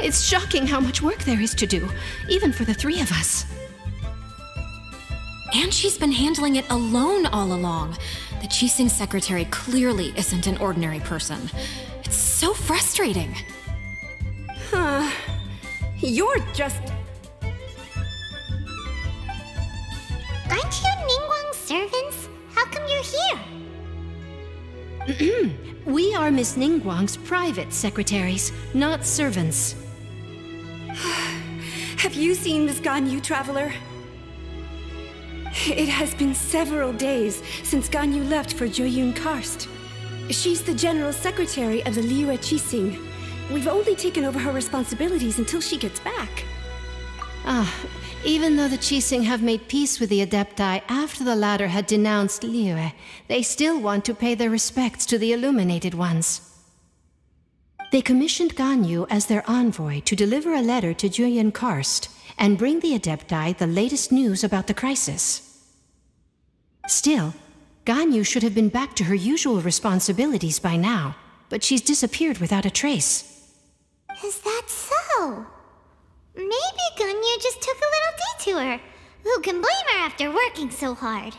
It's shocking how much work there is to do, even for the three of us. And she's been handling it alone all along. The Qixing secretary clearly isn't an ordinary person. It's so frustrating. You're just... Aren't you Ningguang's servants? How come you're here? We are Miss Ningguang's private secretaries, not servants. Have you seen Miss Gань Yuy, traveler? It has been several days since Gань Yuy left for Jueyun Karst. She's the general secretary of the Liyue Qixing. We've only taken over her responsibilities until she gets back. Even though the Qixing have made peace with the Adepti after the latter had denounced Liyue, they still want to pay their respects to the Illuminated Ones. They commissioned Gань Yuy as their envoy to deliver a letter to Jueyun Karst and bring the Adepti the latest news about the crisis. Still, Gань Yuy should have been back to her usual responsibilities by now, but she's disappeared without a trace. Is that so? Maybe Gань Yuy just took a little detour. Who can blame her after working so hard?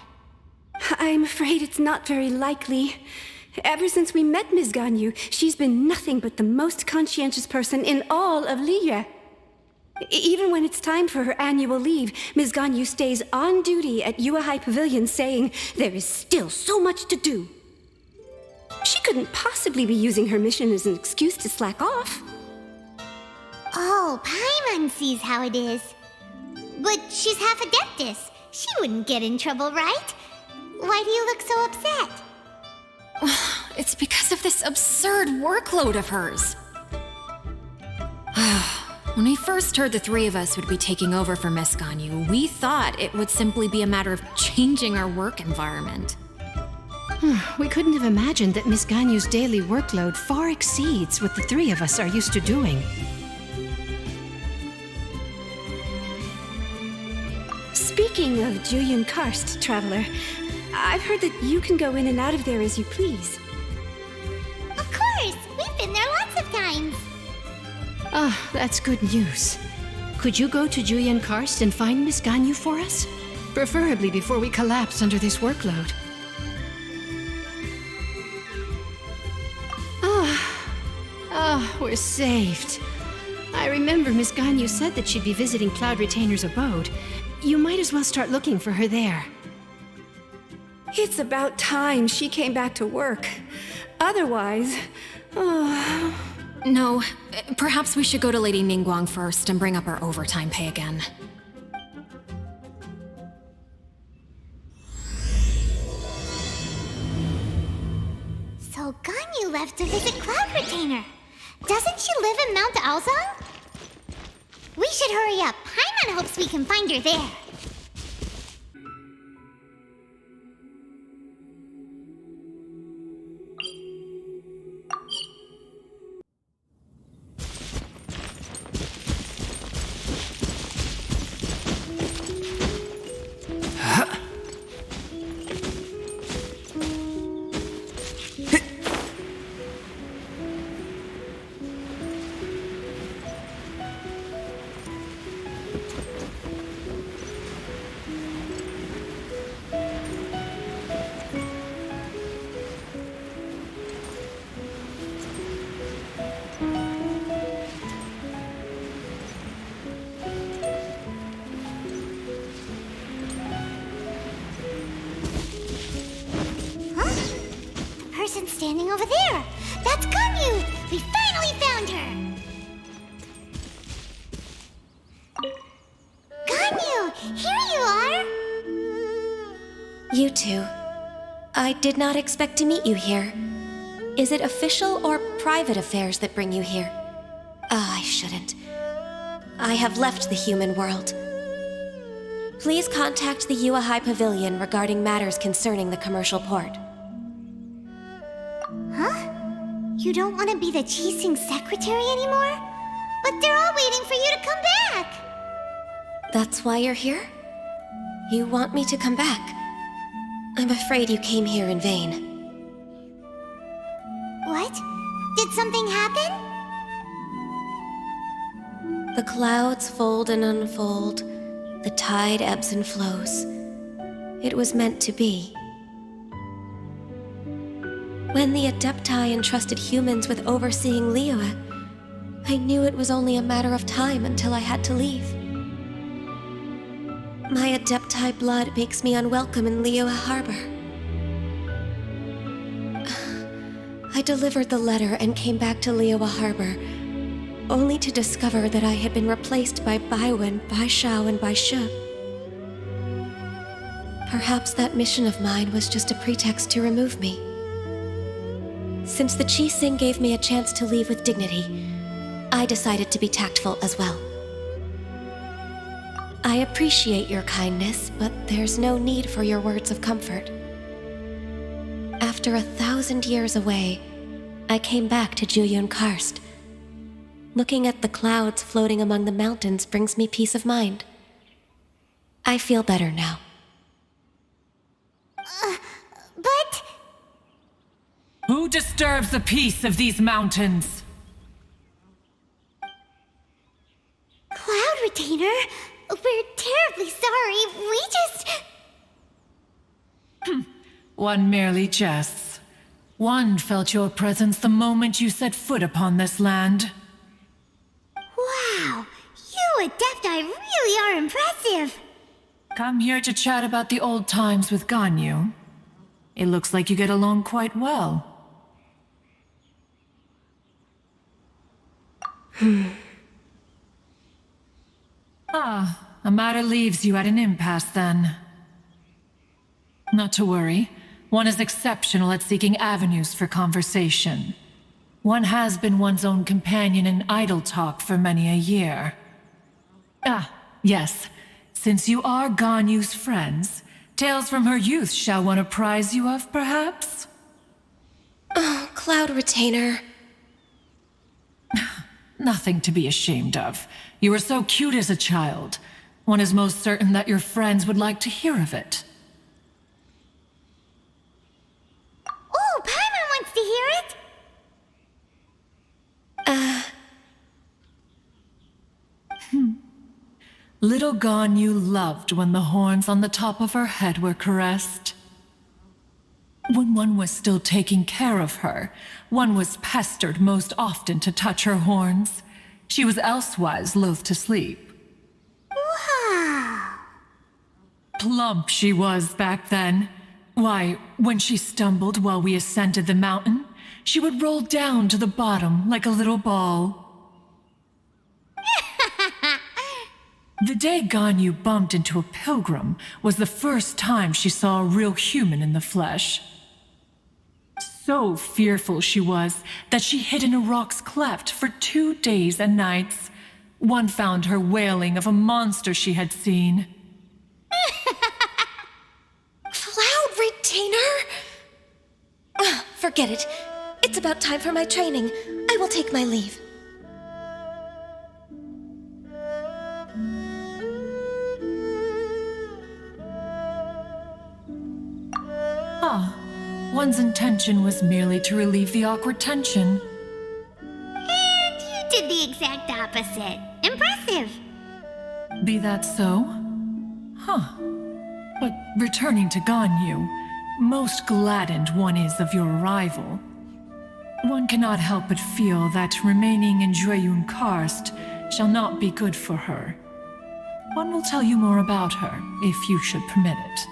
I'm afraid it's not very likely. Ever since we met Ms. Gань Yuy, she's been nothing but the most conscientious person in all of Liyue. Even when it's time for her annual leave, Ms. Gань Yuy stays on duty at Yuehai Pavilion saying there is still so much to do. She couldn't possibly be using her mission as an excuse to slack off. Oh, Paimon sees how it is. But she's half Adeptus. She wouldn't get in trouble, right? Why do you look so upset? It's because of this absurd workload of hers. When we first heard the three of us would be taking over for Miss Gань Yuy, we thought it would simply be a matter of changing our work environment. We couldn't have imagined that Miss Gань Yuy's daily workload far exceeds what the three of us are used to doing. Speaking of Jueyun Karst, traveler, I've heard that you can go in and out of there as you please. Of course! We've been there lots of times. That's good news. Could you go to Jueyun Karst and find Miss Gань Yuy for us? Preferably before we collapse under this workload. We're saved. I remember Miss Gань Yuy said that she'd be visiting Cloud Retainer's abode. You might as well start looking for her there. It's about time she came back to work. Otherwise... No, perhaps we should go to Lady Ningguang first and bring up our overtime pay again. So Gань Yuy left to visit Cloud Retainer. Doesn't she live in Mount Aozong? We should hurry up. Paimon hopes we can find her there. Standing over there! That's Gань Yuy! We finally found her! Gань Yuy! Here you are! You two. I did not expect to meet you here. Is it official or private affairs that bring you here? I shouldn't. I have left the human world. Please contact the Yuehai Pavilion regarding matters concerning the commercial port. You don't want to be the Qixing secretary anymore? But they're all waiting for you to come back! That's why you're here? You want me to come back? I'm afraid you came here in vain. What? Did something happen? The clouds fold and unfold, the tide ebbs and flows. It was meant to be. When the Adepti entrusted humans with overseeing Liyue, I knew it was only a matter of time until I had to leave. My Adepti blood makes me unwelcome in Liyue Harbor. I delivered the letter and came back to Liyue Harbor, only to discover that I had been replaced by Baiwen, Baishao, and Baishu. Perhaps that mission of mine was just a pretext to remove me. Since the Qixing gave me a chance to leave with dignity, I decided to be tactful as well. I appreciate your kindness, but there's no need for your words of comfort. After 1,000 years away, I came back to Jueyun Karst. Looking at the clouds floating among the mountains brings me peace of mind. I feel better now. But... Who disturbs the peace of these mountains? Cloud Retainer, we're terribly sorry. We just... One merely jests. One felt your presence the moment you set foot upon this land. Wow, you Adepti really are impressive. Come here to chat about the old times with Ganyu. It looks like you get along quite well. A matter leaves you at an impasse then. Not to worry. One is exceptional at seeking avenues for conversation. One has been one's own companion in idle talk for many a year. Yes. Since you are Ganyu's friends, tales from her youth shall one apprise you of, perhaps? Oh, Cloud Retainer. Nothing to be ashamed of. You were so cute as a child. One is most certain that your friends would like to hear of it. Oh, Paimon wants to hear it. Little Ganyu loved when the horns on the top of her head were caressed. When one was still taking care of her, one was pestered most often to touch her horns. She was elsewise loath to sleep. Wow. Plump she was back then. Why, when she stumbled while we ascended the mountain, she would roll down to the bottom like a little ball. The day Ganyu bumped into a pilgrim was the first time she saw a real human in the flesh. So fearful she was that she hid in a rock's cleft for 2 days and nights. One found her wailing of a monster she had seen. Cloud Retainer? Forget it. It's about time for my training. I will take my leave. One's intention was merely to relieve the awkward tension. And you did the exact opposite. Impressive. Be that so? But returning to Ganyu, most gladdened one is of your arrival. One cannot help but feel that remaining in Jueyun Karst shall not be good for her. One will tell you more about her, if you should permit it.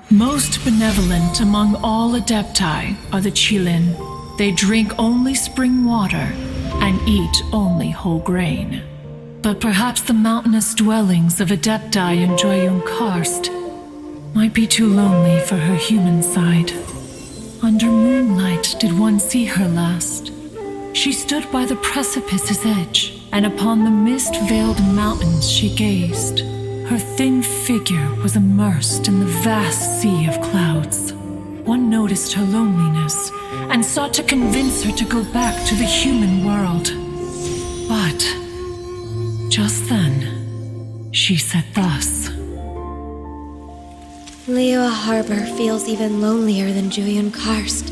Most benevolent among all Adepti are the Qilin. They drink only spring water and eat only whole grain. But perhaps the mountainous dwellings of Adepti in Jueyun Karst might be too lonely for her human side. Under moonlight did one see her last. She stood by the precipice's edge, and upon the mist-veiled mountains she gazed. Her thin figure was immersed in the vast sea of clouds. One noticed her loneliness and sought to convince her to go back to the human world. But just then, she said thus. Liyue Harbor feels even lonelier than Jueyun Karst.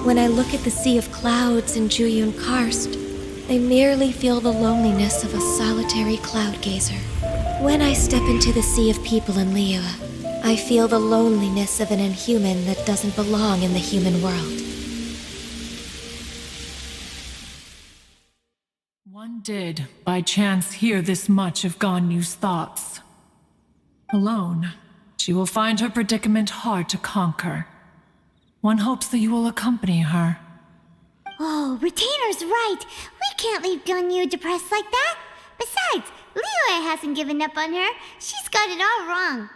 When I look at the sea of clouds in Jueyun Karst, I merely feel the loneliness of a solitary cloud gazer. When I step into the sea of people in Liyue, I feel the loneliness of an inhuman that doesn't belong in the human world. One did, by chance, hear this much of Gань Yu's thoughts. Alone, she will find her predicament hard to conquer. One hopes that you will accompany her. Oh, Retainer's right. We can't leave Gань Yu depressed like that. Besides, Liyue hasn't given up on her. She's got it all wrong.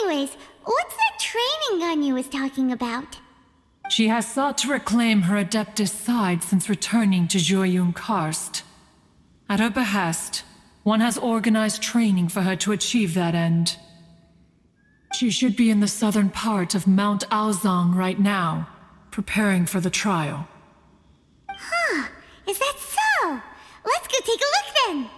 Anyways, what's that training Gань Yu was talking about? She has sought to reclaim her Adeptus side since returning to Jueyun Karst. At her behest, one has organized training for her to achieve that end. She should be in the southern part of Mount Aozang right now, preparing for the trial. Huh, is that so? Let's go take a look then!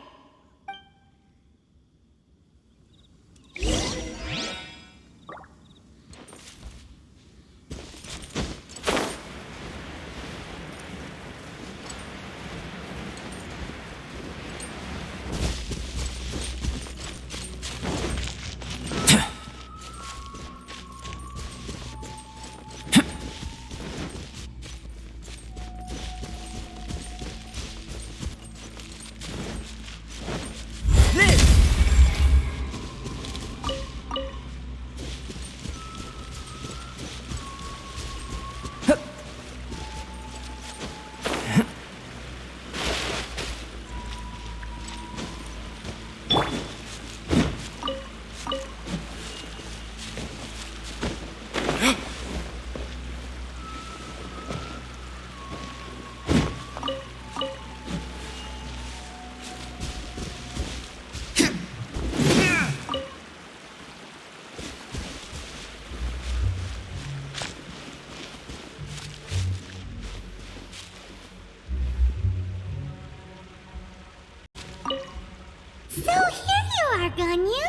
So here you are, Gань Yu.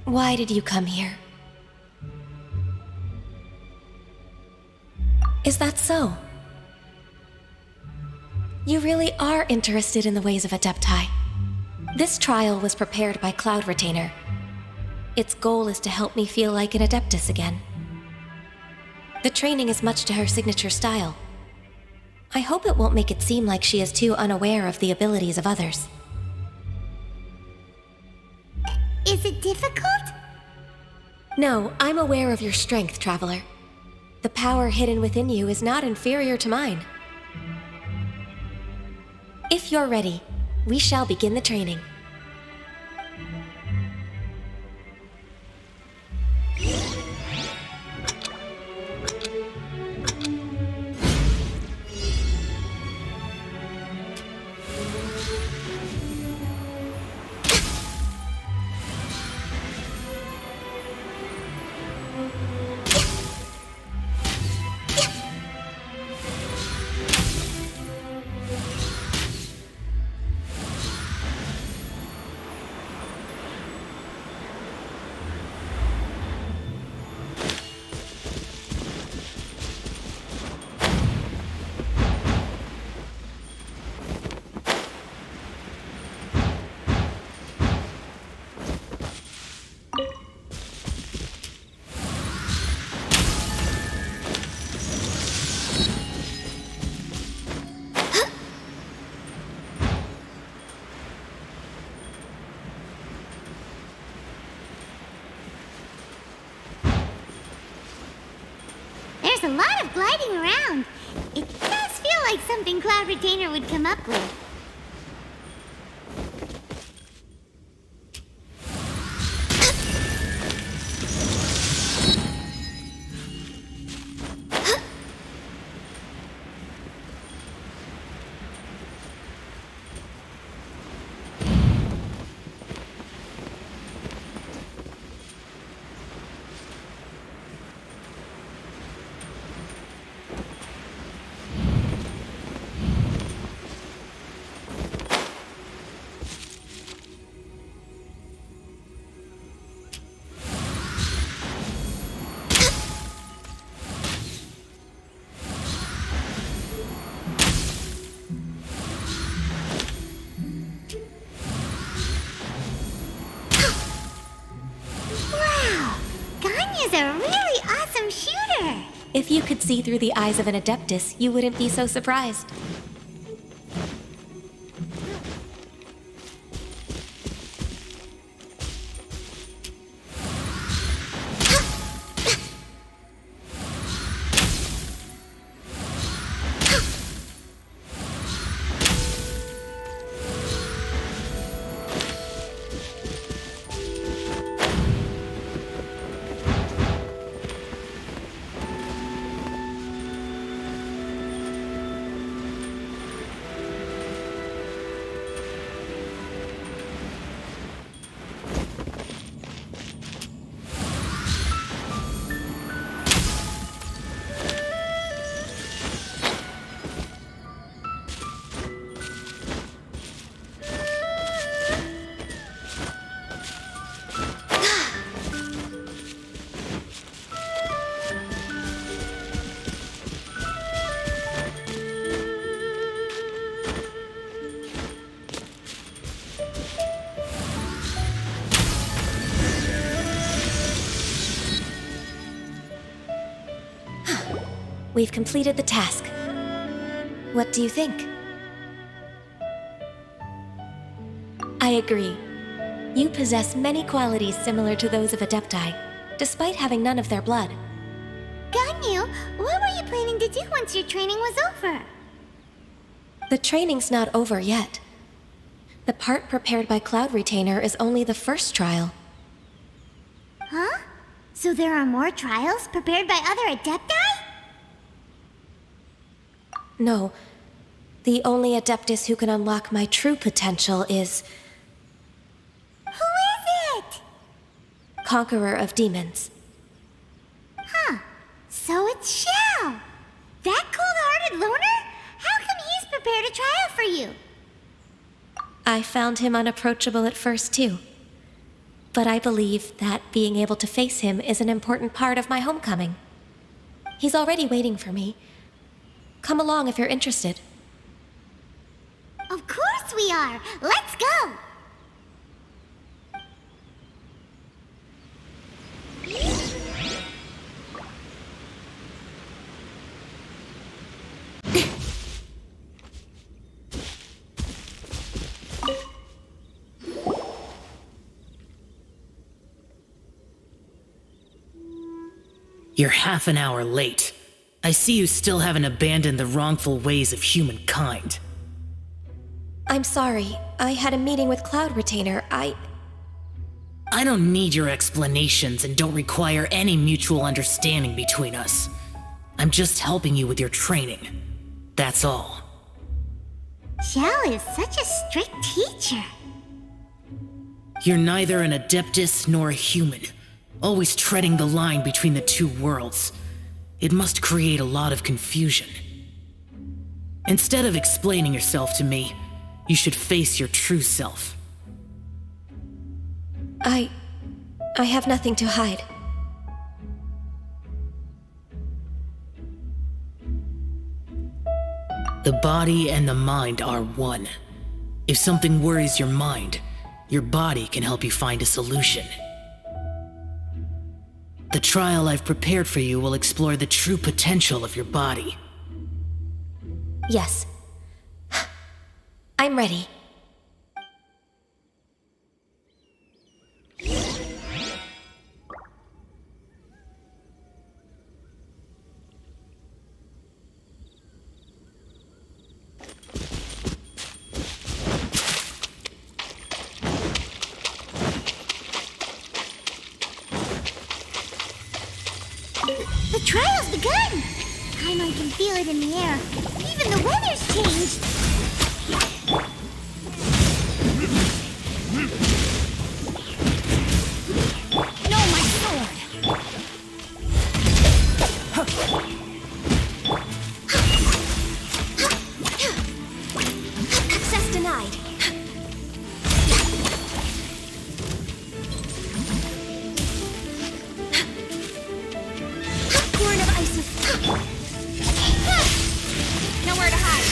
Why did you come here? Is that so? You really are interested in the ways of Adepti. This trial was prepared by Cloud Retainer. Its goal is to help me feel like an Adeptus again. The training is much to her signature style. I hope it won't make it seem like she is too unaware of the abilities of others. Is it difficult? No, I'm aware of your strength, Traveler. The power hidden within you is not inferior to mine. If you're ready, we shall begin the training. There's a lot of gliding around. It does feel like something Cloud Retainer would come up with. Ganyu's a really awesome shooter. If you could see through the eyes of an Adeptus, you wouldn't be so surprised. We've completed the task. What do you think? I agree. You possess many qualities similar to those of Adepti, despite having none of their blood. Ganyu, what were you planning to do once your training was over? The training's not over yet. The part prepared by Cloud Retainer is only the first trial. Huh? So there are more trials prepared by other Adepti? No. The only Adeptus who can unlock my true potential is... Who is it? Conqueror of Demons. Huh. So it's Xiao. That cold-hearted loner? How come he's prepared a trial for you? I found him unapproachable at first, too. But I believe that being able to face him is an important part of my homecoming. He's already waiting for me. Come along if you're interested. Of course we are! Let's go! You're half an hour late. I see you still haven't abandoned the wrongful ways of humankind. I'm sorry. I had a meeting with Cloud Retainer. I don't need your explanations and don't require any mutual understanding between us. I'm just helping you with your training. That's all. Xiao is such a strict teacher. You're neither an Adeptus nor a human, always treading the line between the two worlds. It must create a lot of confusion. Instead of explaining yourself to me, you should face your true self. I have nothing to hide. The body and the mind are one. If something worries your mind, your body can help you find a solution. The trial I've prepared for you will explore the true potential of your body. Yes. I'm ready. The trial's begun! Paimon can feel it in the air. Even the weather's changed! No, my sword! Access denied. Horn of Isis. Nowhere to hide.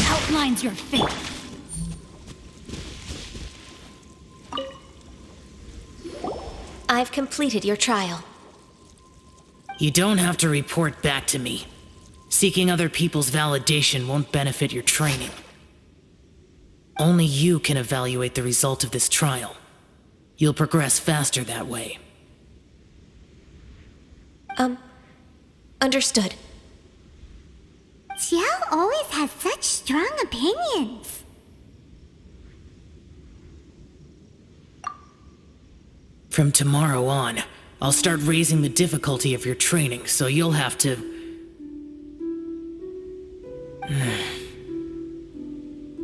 Outlines your fate. I've completed your trial. You don't have to report back to me. Seeking other people's validation won't benefit your training. Only you can evaluate the result of this trial. You'll progress faster that way. Understood. Xiao always has such strong opinions. From tomorrow on, I'll start raising the difficulty of your training, so you'll have to...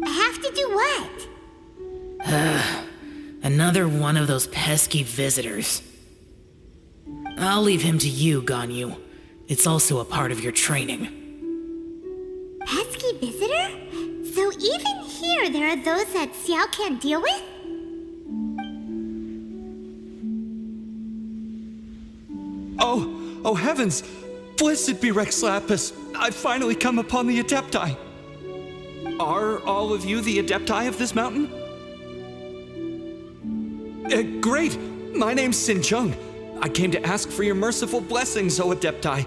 I have to do what? Another one of those pesky visitors. I'll leave him to you, Gань Юй. It's also a part of your training. Pesky visitor? So even here there are those that Xiao can't deal with? Oh heavens! Blessed be Rex Lapis! I've finally come upon the Adepti! Are all of you the Adepti of this mountain? Great! My name's Sin Chung. I came to ask for your merciful blessings, O Adepti.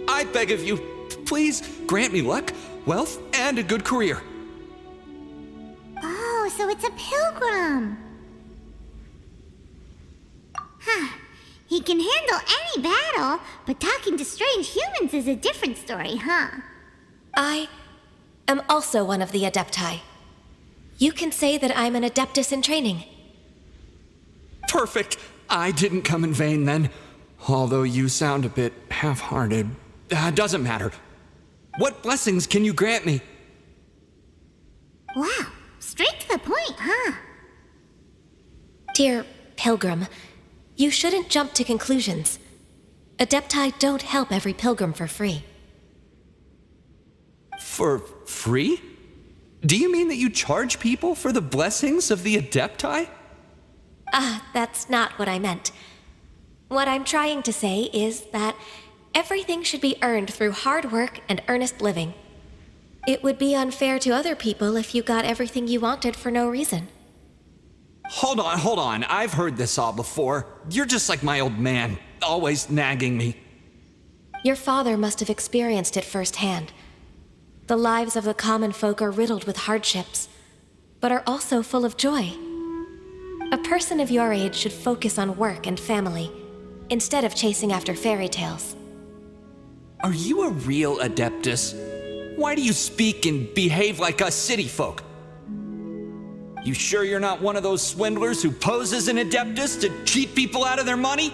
I beg of you, please grant me luck, wealth, and a good career. Oh, so it's a pilgrim. Huh. He can handle any battle, but talking to strange humans is a different story, huh? I am also one of the Adepti. You can say that I'm an Adeptus in training. Perfect! I didn't come in vain then. Although you sound a bit half-hearted. Doesn't matter. What blessings can you grant me? Wow, straight to the point, huh? Dear Pilgrim, you shouldn't jump to conclusions. Adepti don't help every pilgrim for free. For free? Do you mean that you charge people for the blessings of the Adepti? That's not what I meant. What I'm trying to say is that everything should be earned through hard work and earnest living. It would be unfair to other people if you got everything you wanted for no reason. Hold on. I've heard this all before. You're just like my old man, always nagging me. Your father must have experienced it firsthand. The lives of the common folk are riddled with hardships, but are also full of joy. A person of your age should focus on work and family, instead of chasing after fairy tales. Are you a real Adeptus? Why do you speak and behave like us city folk? You sure you're not one of those swindlers who poses an Adeptus to cheat people out of their money?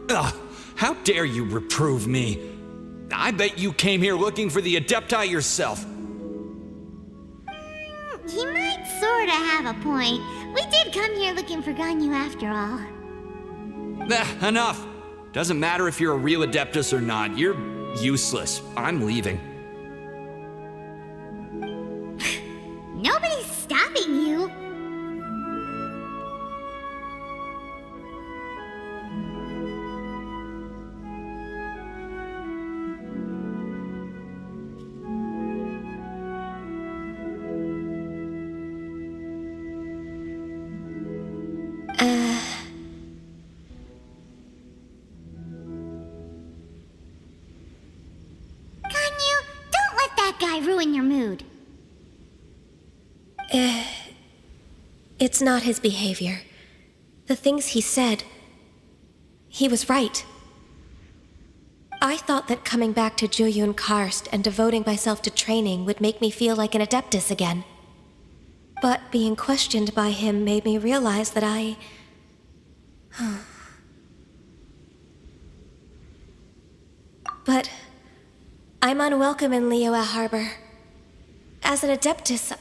Ugh, how dare you reprove me? I bet you came here looking for the Adepti yourself. He might sorta have a point. We did come here looking for Gань Юй after all. Enough. Doesn't matter if you're a real Adeptus or not. You're useless. I'm leaving. Nobody's stopping you. Gань Юй, don't let that guy ruin your mood. It's not his behavior. The things he said, he was right. I thought that coming back to Jueyun Karst and devoting myself to training would make me feel like an Adeptus again. But being questioned by him made me realize that But I'm unwelcome in Liyue Harbor. As an Adeptus,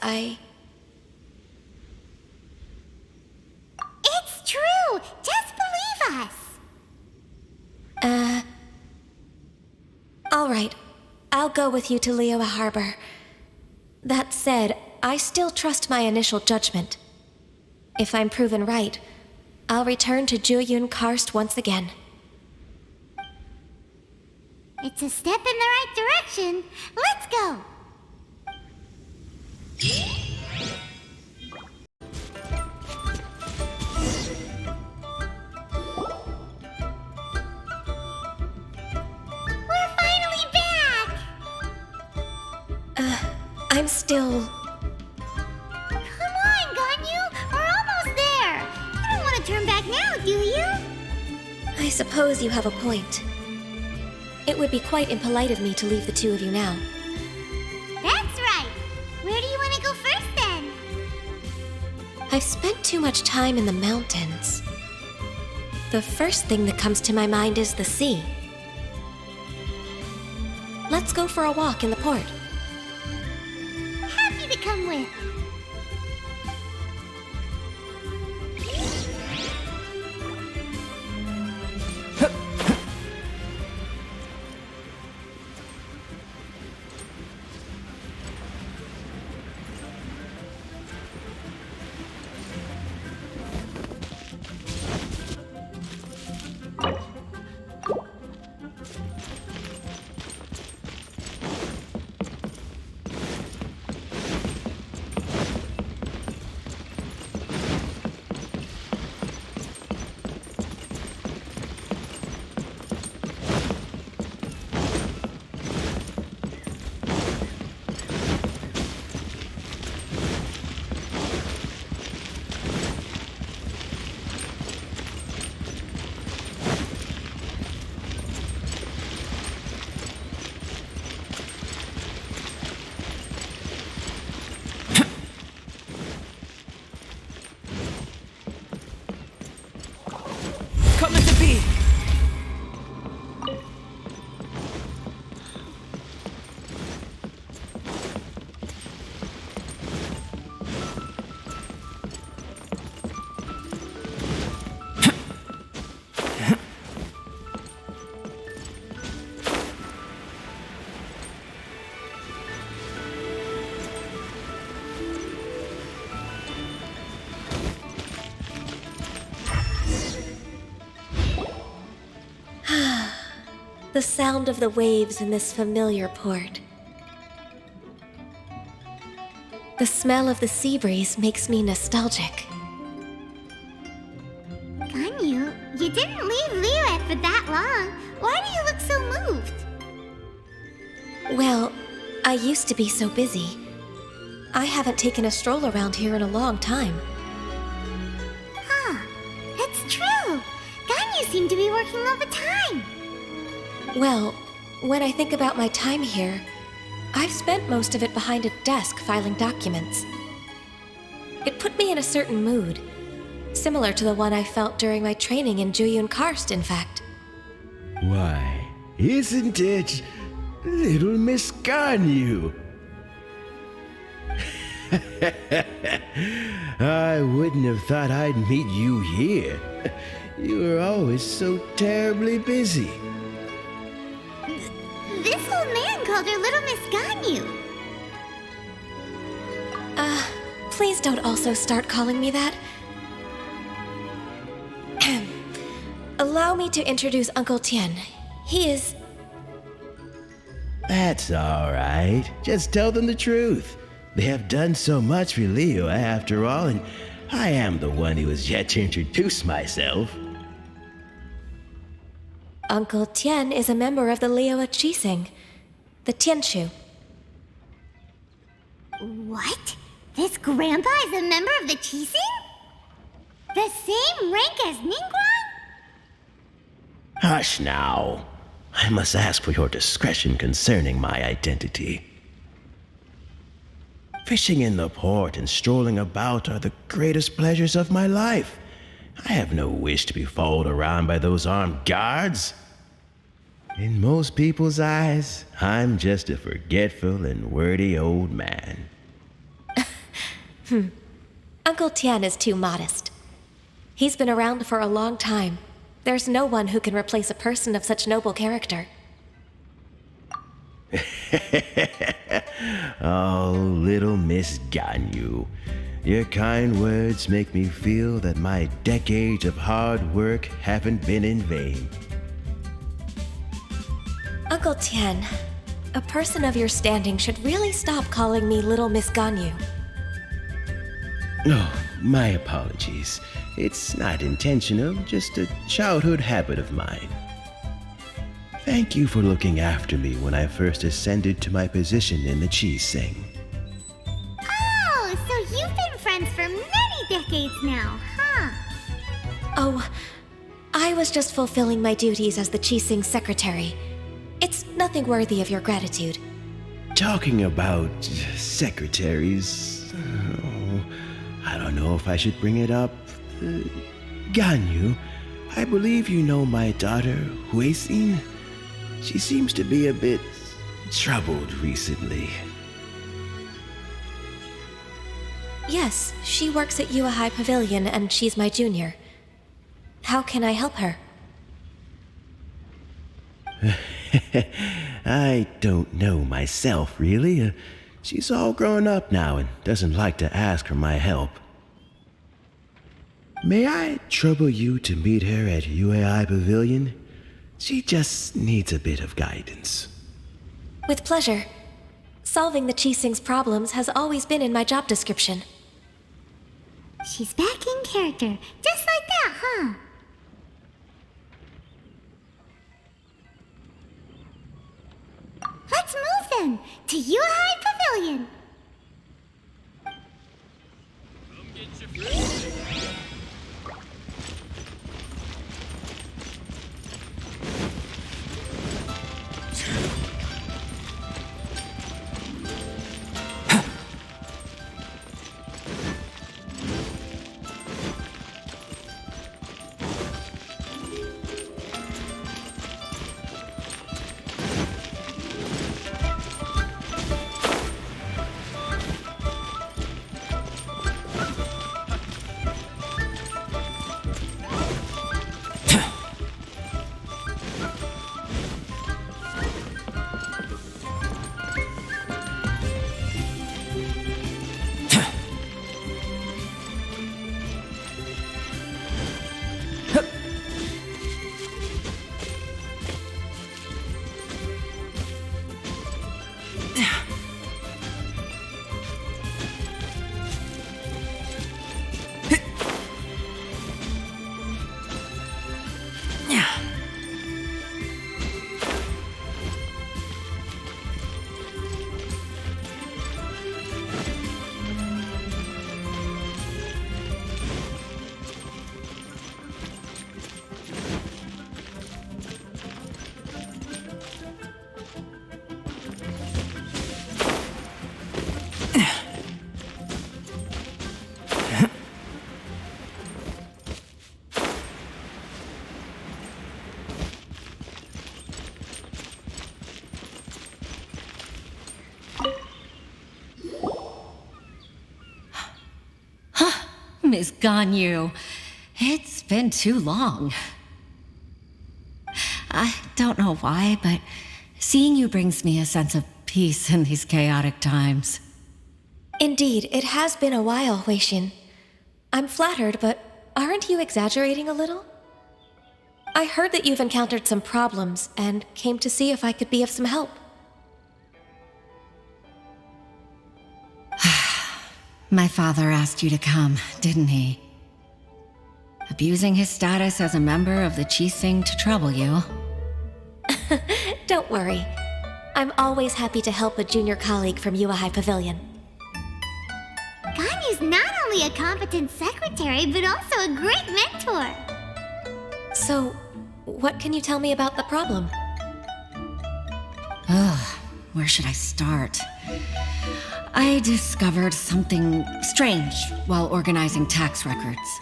It's true! Just believe us! All right. I'll go with you to Liyue Harbor. That said, I still trust my initial judgment. If I'm proven right, I'll return to Jueyun Karst once again. It's a step in the right direction. Let's go! We're finally back! I'm still... Come on, Gань Юй! We're almost there! You don't want to turn back now, do you? I suppose you have a point. It would be quite impolite of me to leave the two of you now. That's right! Where do you want to go first, then? I've spent too much time in the mountains. The first thing that comes to my mind is the sea. Let's go for a walk in the port. Happy to come with. Coming to be! The sound of the waves in this familiar port. The smell of the sea breeze makes me nostalgic. Gань Юй, you didn't leave Liyue for that long. Why do you look so moved? Well, I used to be so busy. I haven't taken a stroll around here in a long time. Huh, that's true. Gань Yuy seemed to be working all the time. Well, when I think about my time here, I've spent most of it behind a desk filing documents. It put me in a certain mood, similar to the one I felt during my training in Juyun Karst, in fact. Why, isn't it little Miss Gань Юй? I wouldn't have thought I'd meet you here. You were always so terribly busy. This old man called her Little Miss Gань Юй. Please don't also start calling me that. Allow me to introduce Uncle Tian. He is... That's all right. Just tell them the truth. They have done so much for Liyue after all, and I am the one who has yet to introduce myself. Uncle Tian is a member of the Liyue Qixing, the Tianshu. What? This grandpa is a member of the Qixing? The same rank as Ningguang? Hush now. I must ask for your discretion concerning my identity. Fishing in the port and strolling about are the greatest pleasures of my life. I have no wish to be followed around by those armed guards. In most people's eyes, I'm just a forgetful and wordy old man. Uncle Tian is too modest. He's been around for a long time. There's no one who can replace a person of such noble character. Oh, little Miss Gань Юй. Your kind words make me feel that my decades of hard work haven't been in vain. Uncle Tian, a person of your standing should really stop calling me Little Miss Gань Юй. Oh, my apologies. It's not intentional, just a childhood habit of mine. Thank you for looking after me when I first ascended to my position in the Qixing. Oh, so you've been friends for many decades now, huh? Oh, I was just fulfilling my duties as the Qixing secretary. It's nothing worthy of your gratitude. Talking about secretaries, I don't know if I should bring it up. Gань Юй, I believe you know my daughter, Huixin. She seems to be a bit troubled recently. Yes, she works at Yue High Pavilion and she's my junior. How can I help her? I don't know myself, really. She's all grown up now and doesn't like to ask for my help. May I trouble you to meet her at Yue High Pavilion? She just needs a bit of guidance. With pleasure. Solving the Qixing's problems has always been in my job description. She's back in character, just like that, huh? Let's move then, to Yue High Pavilion. Miss Gань Yuy. It's been too long. I don't know why, but seeing you brings me a sense of peace in these chaotic times. Indeed, it has been a while, Wei-Shin. I'm flattered, but aren't you exaggerating a little? I heard that you've encountered some problems and came to see if I could be of some help. My father asked you to come, didn't he? Abusing his status as a member of the Qixing to trouble you. Don't worry. I'm always happy to help a junior colleague from Yuehai Pavilion. Ganyu's not only a competent secretary, but also a great mentor. So, what can you tell me about the problem? Where should I start? I discovered something strange while organizing tax records.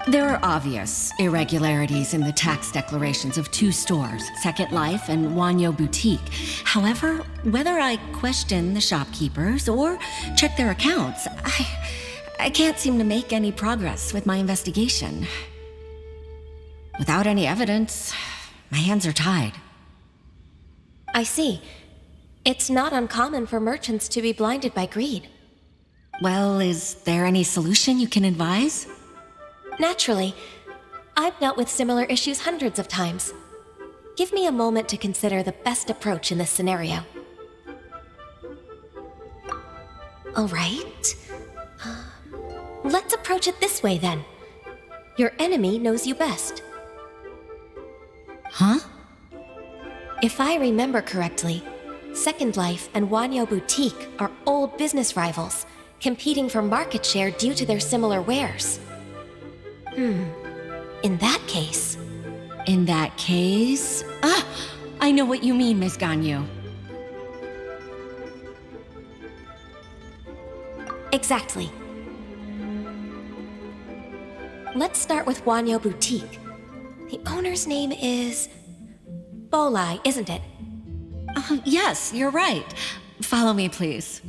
There are obvious irregularities in the tax declarations of two stores, Second Life and Wanyo Boutique. However, whether I question the shopkeepers or check their accounts, I can't seem to make any progress with my investigation. Without any evidence, my hands are tied. I see. It's not uncommon for merchants to be blinded by greed. Well, is there any solution you can advise? Naturally. I've dealt with similar issues hundreds of times. Give me a moment to consider the best approach in this scenario. All right. Let's approach it this way then. Your enemy knows you best. Huh? If I remember correctly, Second Life and Wanyo Boutique are old business rivals, competing for market share due to their similar wares. In that case... In that case... I know what you mean, Miss Gань Yuy. Exactly. Let's start with Wanyo Boutique. The owner's name is... Bolai, isn't it? Yes, you're right. Follow me, please.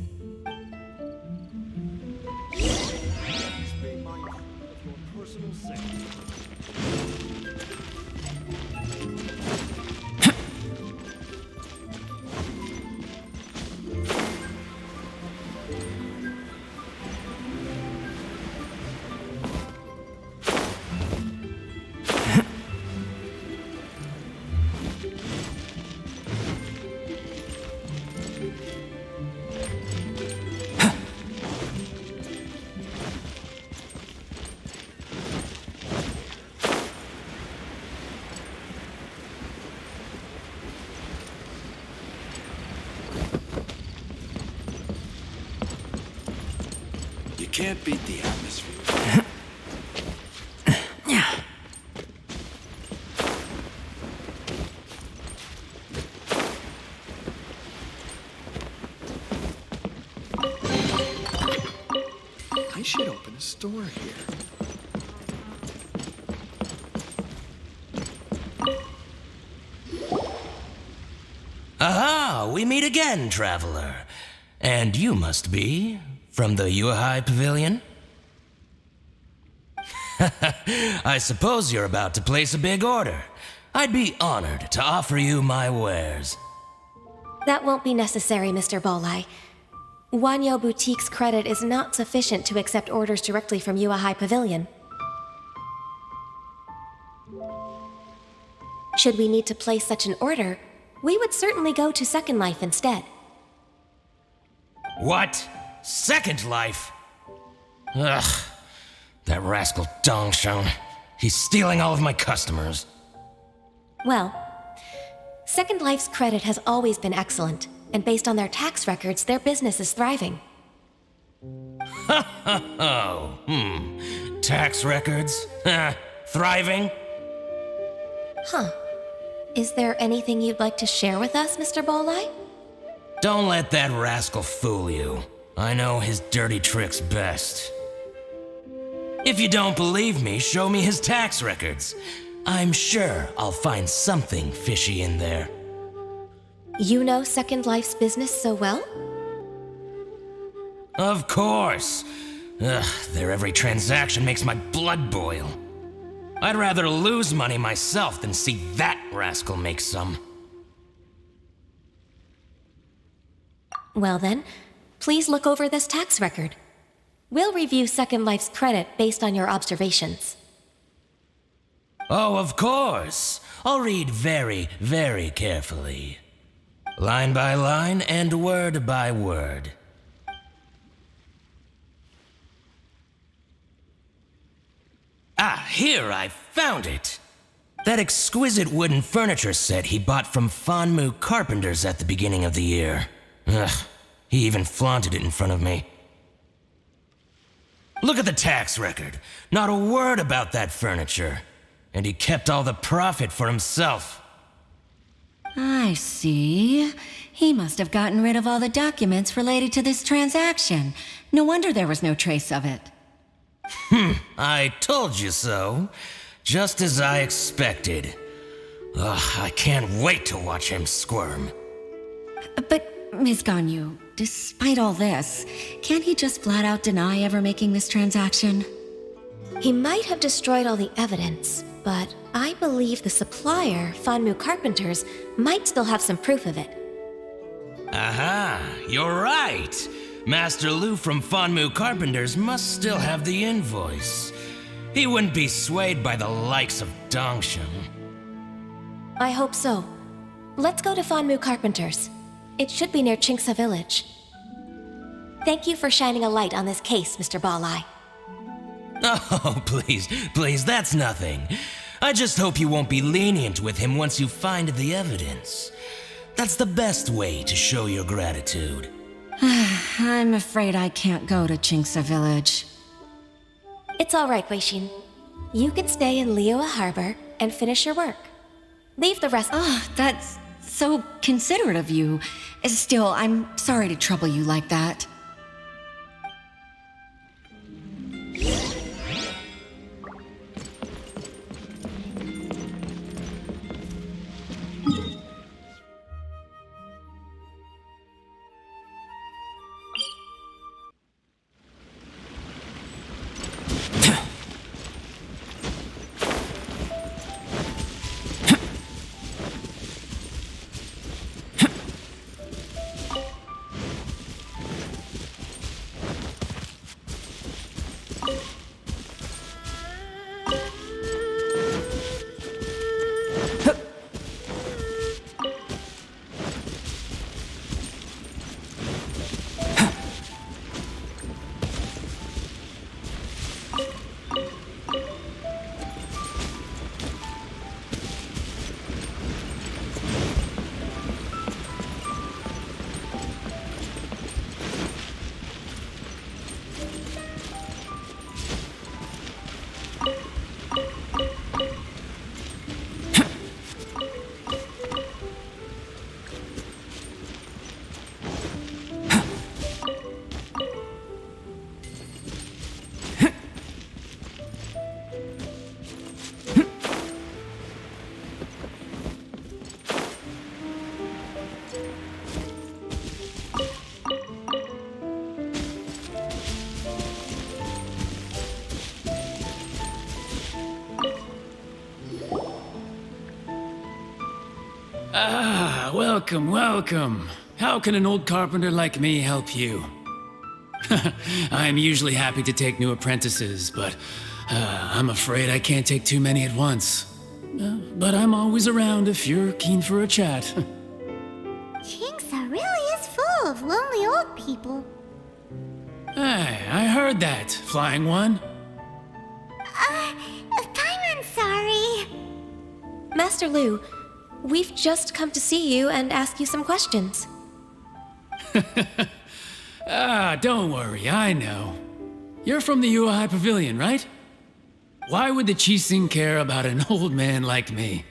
Can't beat the atmosphere. I should open a store here. Aha! We meet again, traveler. And you must be... from the Yuehai Pavilion? I suppose you're about to place a big order. I'd be honored to offer you my wares. That won't be necessary, Mr. Bolai. Wanyo Boutique's credit is not sufficient to accept orders directly from Yuehai Pavilion. Should we need to place such an order, we would certainly go to Second Life instead. What? Second Life? Ugh, that rascal Dongsheng. He's stealing all of my customers. Well, Second Life's credit has always been excellent, and based on their tax records, their business is thriving. Tax records? Thriving? Huh. Is there anything you'd like to share with us, Mr. Bolai? Don't let that rascal fool you. I know his dirty tricks best. If you don't believe me, show me his tax records. I'm sure I'll find something fishy in there. You know Second Life's business so well? Of course. Ugh, their every transaction makes my blood boil. I'd rather lose money myself than see that rascal make some. Well then, please look over this tax record. We'll review Second Life's credit based on your observations. Oh, of course. I'll read very, very carefully. Line by line and word by word. Ah, here, I found it! That exquisite wooden furniture set he bought from Fanmu Carpenters at the beginning of the year. Ugh, he even flaunted it in front of me. Look at the tax record. Not a word about that furniture. And he kept all the profit for himself. I see. He must have gotten rid of all the documents related to this transaction. No wonder there was no trace of it. I told you so. Just as I expected. Ugh, I can't wait to watch him squirm. But, Ms. Ganyu, despite all this, can't he just flat out deny ever making this transaction? He might have destroyed all the evidence, but I believe the supplier, Fanmu Carpenters, might still have some proof of it. Aha, you're right. Master Lu from Fanmu Carpenters must still have the invoice. He wouldn't be swayed by the likes of Dongsheng. I hope so. Let's go to Fanmu Carpenters. It should be near Qingsa Village. Thank you for shining a light on this case, Mr. Balai. Oh, please, that's nothing. I just hope you won't be lenient with him once you find the evidence. That's the best way to show your gratitude. I'm afraid I can't go to Qingsa Village. It's all right, Weixin. You can stay in Liyue Harbor and finish your work. Leave the rest— Oh, that's so considerate of you. Still, I'm sorry to trouble you like that. Ah, welcome, welcome. How can an old carpenter like me help you? I'm usually happy to take new apprentices, but I'm afraid I can't take too many at once. But I'm always around if you're keen for a chat. Qingsa really is full of lonely old people. Hey, I heard that, Flying One. Paimon's sorry. Master Lu, we've just come to see you and ask you some questions. Don't worry, I know. You're from the Yuehai Pavilion, right? Why would the Qixing care about an old man like me?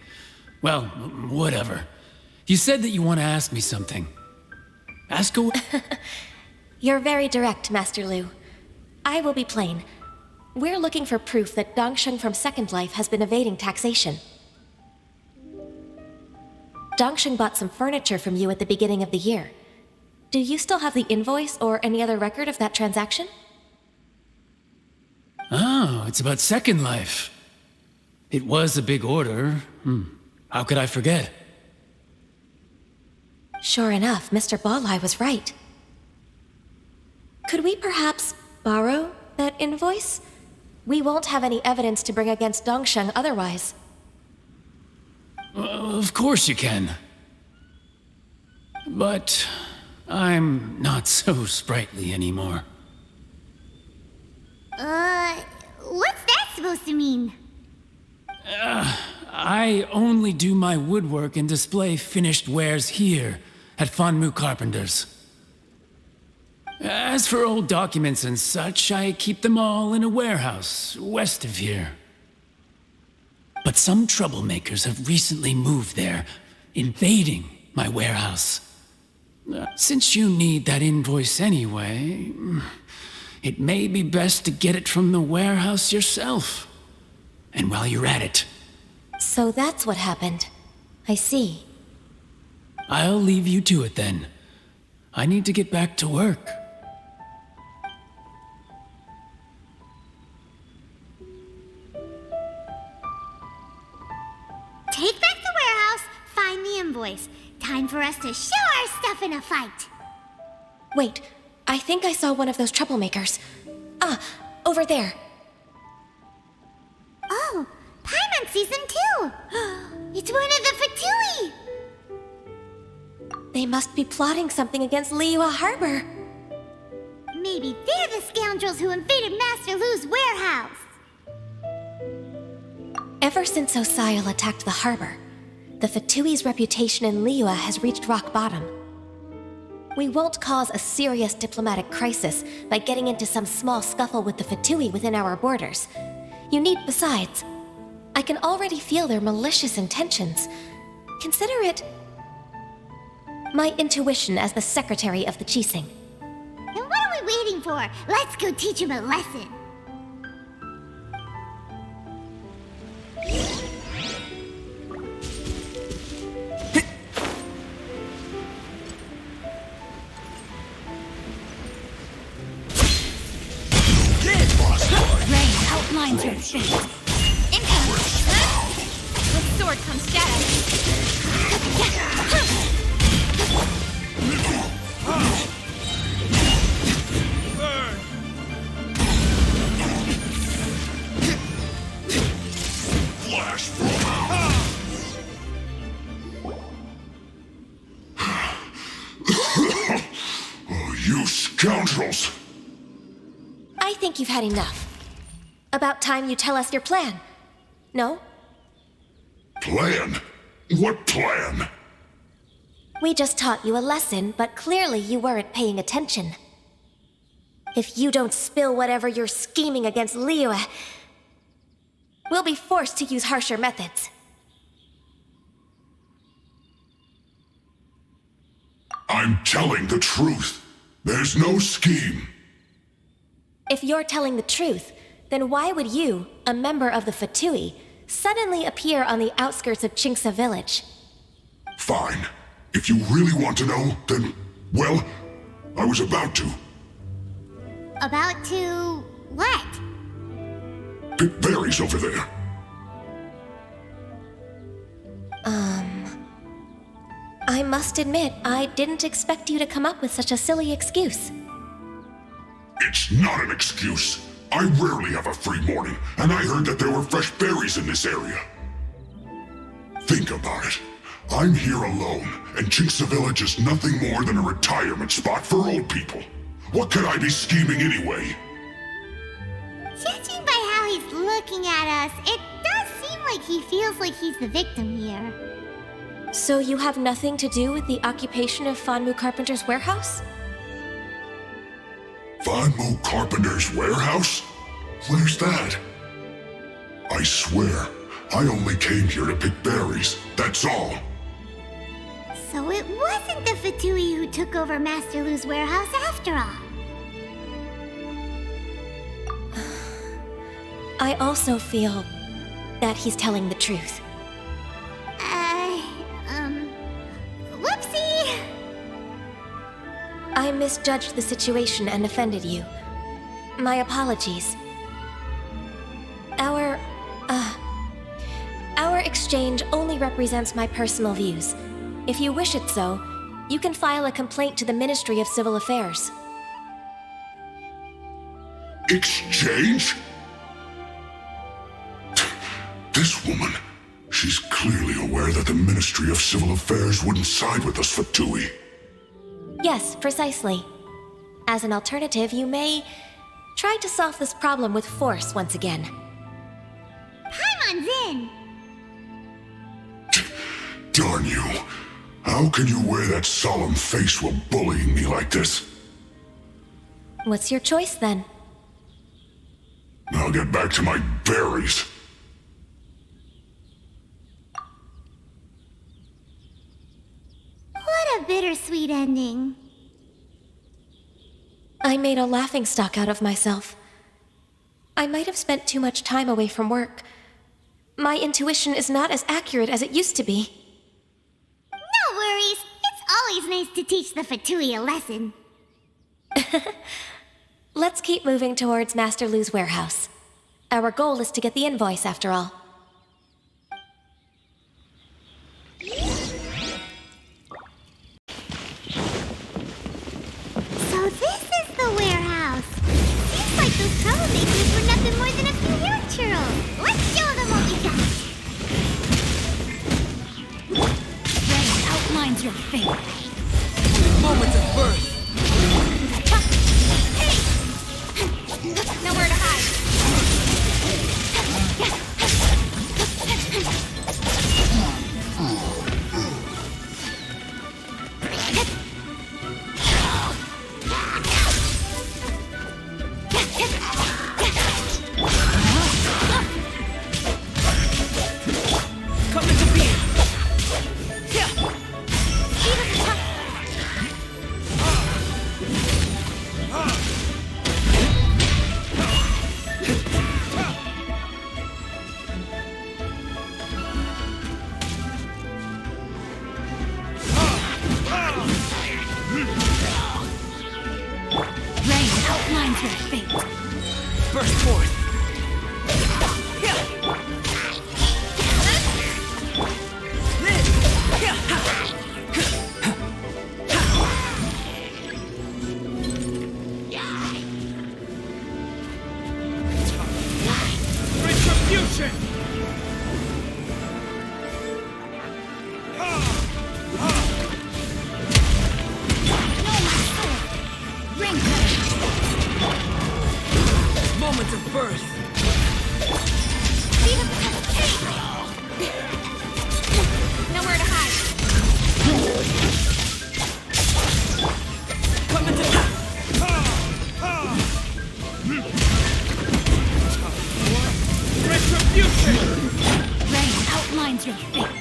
Well, whatever. You said that you want to ask me something. Ask away. You're very direct, Master Lu. I will be plain. We're looking for proof that Dongsheng from Second Life has been evading taxation. Dongsheng bought some furniture from you at the beginning of the year. Do you still have the invoice or any other record of that transaction? Oh, it's about Second Life. It was a big order. How could I forget? Sure enough, Mr. Balai was right. Could we perhaps borrow that invoice? We won't have any evidence to bring against Dongsheng otherwise. Of course you can. But I'm not so sprightly anymore. What's that supposed to mean? I only do my woodwork and display finished wares here at Fanmu Carpenter's. As for old documents and such, I keep them all in a warehouse west of here. But some troublemakers have recently moved there, invading my warehouse. Since you need that invoice anyway, it may be best to get it from the warehouse yourself. And while you're at it... So that's what happened. I see. I'll leave you to it then. I need to get back to work. Take back the warehouse, find the invoice. Time for us to show our stuff in a fight. Wait, I think I saw one of those troublemakers. Ah, over there. Oh, Paimon sees them too. It's one of the Fatui. They must be plotting something against Liyue Harbor. Maybe they're the scoundrels who invaded Master Lu's warehouse. Ever since Osial attacked the harbor, the Fatui's reputation in Liyue has reached rock bottom. We won't cause a serious diplomatic crisis by getting into some small scuffle with the Fatui within our borders. Besides, I can already feel their malicious intentions. Consider it my intuition as the secretary of the Qixing. Then what are we waiting for? Let's go teach him a lesson. Rain outlines your fate. Income! With sword comes shadow. Flash oh, you scoundrels! I think you've had enough. About time you tell us your plan. No? Plan? What plan? We just taught you a lesson, but clearly you weren't paying attention. If you don't spill whatever you're scheming against Liyue, we'll be forced to use harsher methods. I'm telling the truth. There's no scheme. If you're telling the truth, then why would you, a member of the Fatui, suddenly appear on the outskirts of Qingce village? Fine. If you really want to know, then, well, I was about to. About to... what? Pick berries over there. I must admit, I didn't expect you to come up with such a silly excuse. It's not an excuse. I rarely have a free morning, and I heard that there were fresh berries in this area. Think about it. I'm here alone, and Qingce Village is nothing more than a retirement spot for old people. What could I be scheming anyway? Judging by how he's looking at us, it does seem like he feels like he's the victim here. So you have nothing to do with the occupation of Fanmu Carpenter's warehouse? Fanmu Carpenter's warehouse? Where's that? I swear, I only came here to pick berries, that's all. So it wasn't the Fatui who took over Master Lu's warehouse after all. I also feel that he's telling the truth. Whoopsie! I misjudged the situation and offended you. My apologies. exchange only represents my personal views. If you wish it so, you can file a complaint to the Ministry of Civil Affairs. Exchange? This woman, she's clearly aware that the Ministry of Civil Affairs wouldn't side with us for Tui. Yes, precisely. As an alternative, you may try to solve this problem with force once again. Paimon's in! Darn you. How can you wear that solemn face while bullying me like this? What's your choice then? I'll get back to my berries. What a bittersweet ending. I made a laughingstock out of myself. I might have spent too much time away from work. My intuition is not as accurate as it used to be. No worries. It's always nice to teach the Fatui a lesson. Let's keep moving towards Master Lu's warehouse. Our goal is to get the invoice, after all. So this is the warehouse. Seems like those troublemakers were nothing more than a few hair churls. Let's show them what we got. Red outlines your fate. Moments of birth. Nowhere to hide. Come into being. Rain outlines your fate. Burst forth. Retribution! Moments of birth. Nowhere to hide. Come into retribution! Rain outlines your fate.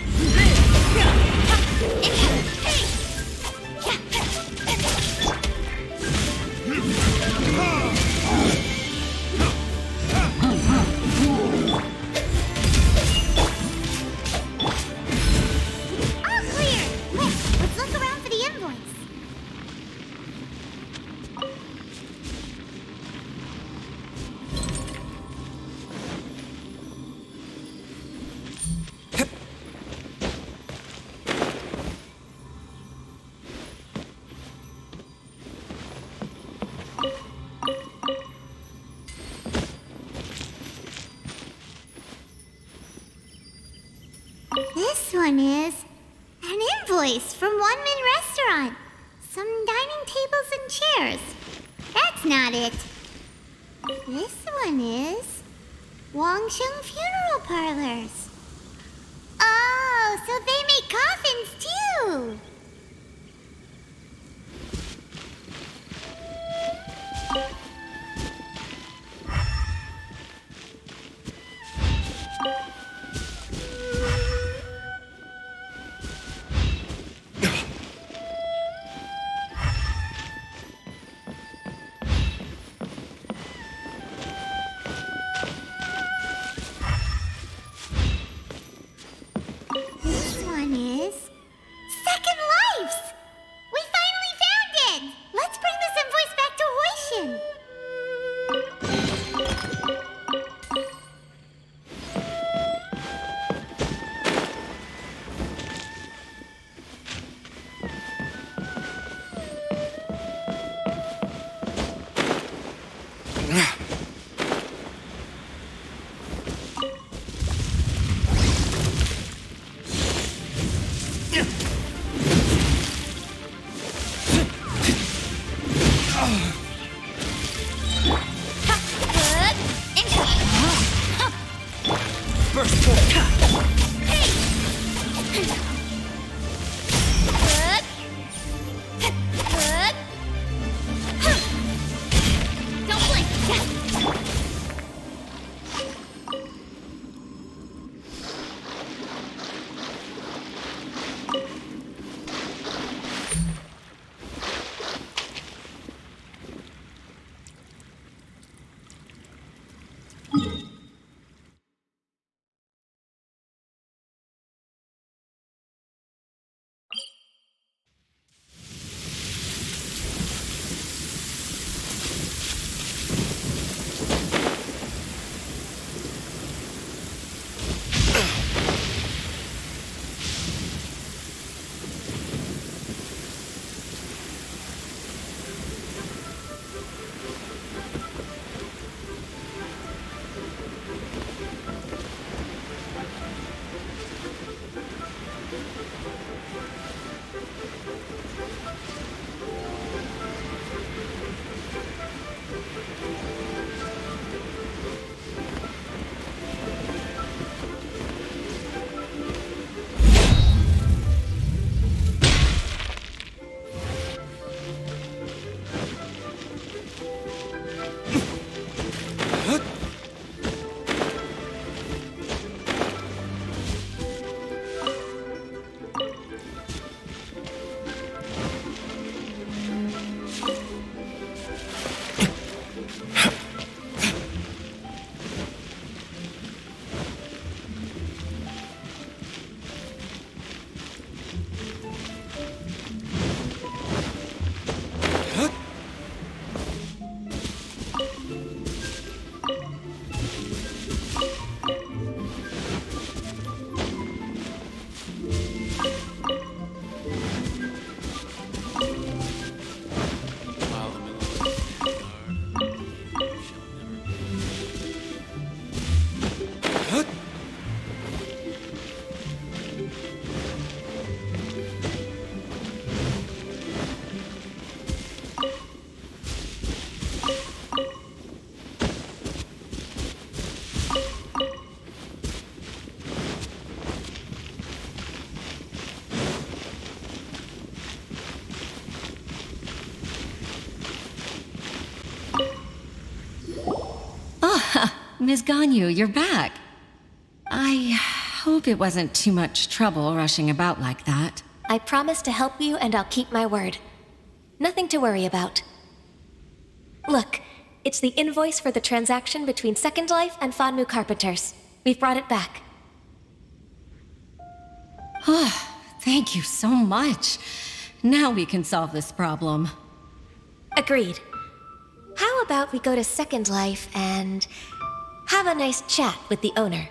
All clear. Quick, let's look around for the invoice. This one is an invoice from One Min Restaurant. Some dining tables and chairs. That's not it. This one is Wang Sheng Funeral Parlors. Oh, so they make coffins too. This one is Second Ms. Gань Yuy, you're back. I hope it wasn't too much trouble rushing about like that. I promise to help you and I'll keep my word. Nothing to worry about. Look, it's the invoice for the transaction between Second Life and Fanmu Carpenters. We've brought it back. Oh, thank you so much. Now we can solve this problem. Agreed. How about we go to Second Life and have a nice chat with the owner?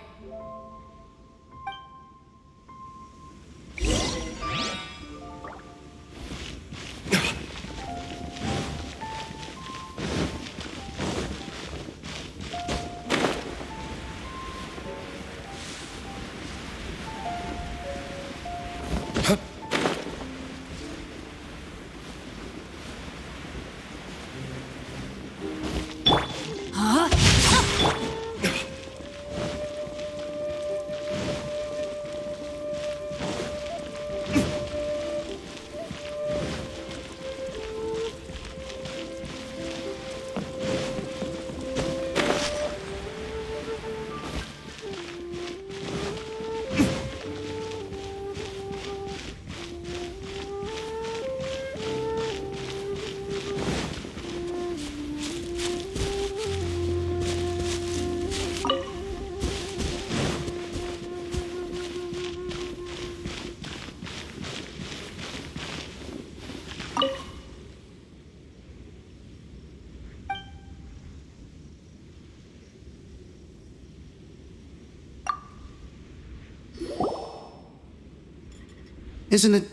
Isn't it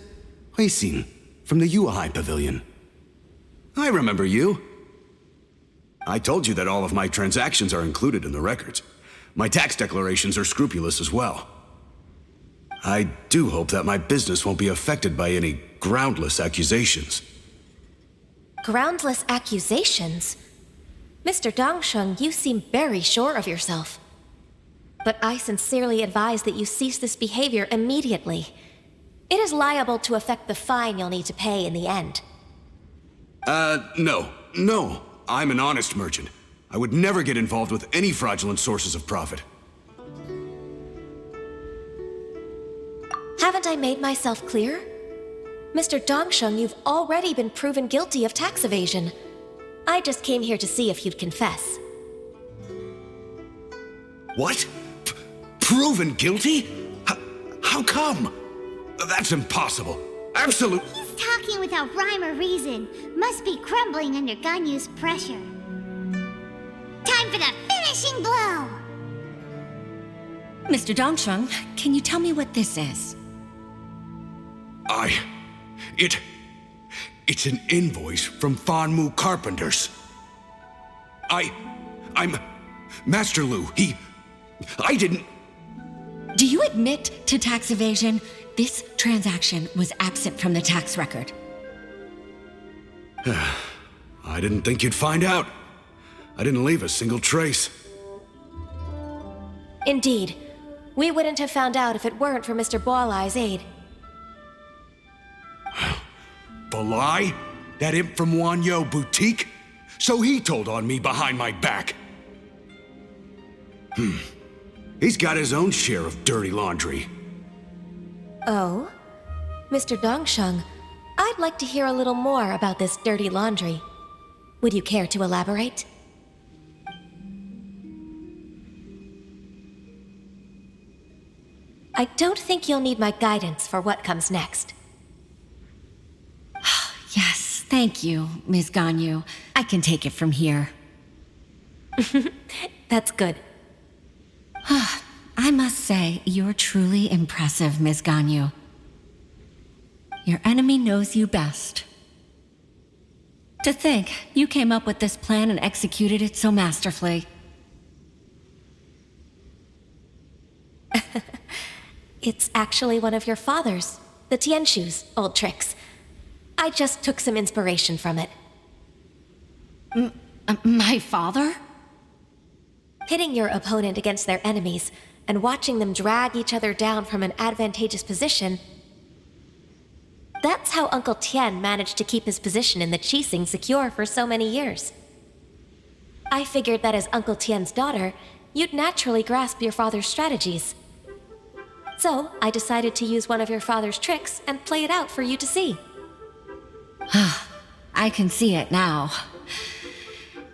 Huixin from the Yuehai Pavilion? I remember you. I told you that all of my transactions are included in the records. My tax declarations are scrupulous as well. I do hope that my business won't be affected by any groundless accusations. Groundless accusations? Mr. Dongsheng, you seem very sure of yourself. But I sincerely advise that you cease this behavior immediately. It is liable to affect the fine you'll need to pay in the end. No. I'm an honest merchant. I would never get involved with any fraudulent sources of profit. Haven't I made myself clear? Mr. Dongsheng, you've already been proven guilty of tax evasion. I just came here to see if you'd confess. What? Proven guilty? How come? That's impossible. Absolutely. He's talking without rhyme or reason. Must be crumbling under Gань Yuy's pressure. Time for the finishing blow! Mr. Dongsheng, can you tell me what this is? It's an invoice from Fanmu Carpenters. I'm Master Lu. I didn't... Do you admit to tax evasion? This transaction was absent from the tax record. I didn't think you'd find out. I didn't leave a single trace. Indeed. We wouldn't have found out if it weren't for Mr. Boalai's aid. Balai? That imp from Wanyo Boutique? So he told on me behind my back. He's got his own share of dirty laundry. Oh? Mr. Dongsheng, I'd like to hear a little more about this dirty laundry. Would you care to elaborate? I don't think you'll need my guidance for what comes next. Yes, thank you, Ms. Gань Yuy. I can take it from here. That's good. I must say, you're truly impressive, Ms. Gань Yuy. Your enemy knows you best. To think, you came up with this plan and executed it so masterfully. It's actually one of your father's, the Tianshu's, old tricks. I just took some inspiration from it. My father? Pitting your opponent against their enemies and watching them drag each other down from an advantageous position. That's how Uncle Tian managed to keep his position in the Qixing secure for so many years. I figured that as Uncle Tian's daughter, you'd naturally grasp your father's strategies. So, I decided to use one of your father's tricks and play it out for you to see. I can see it now.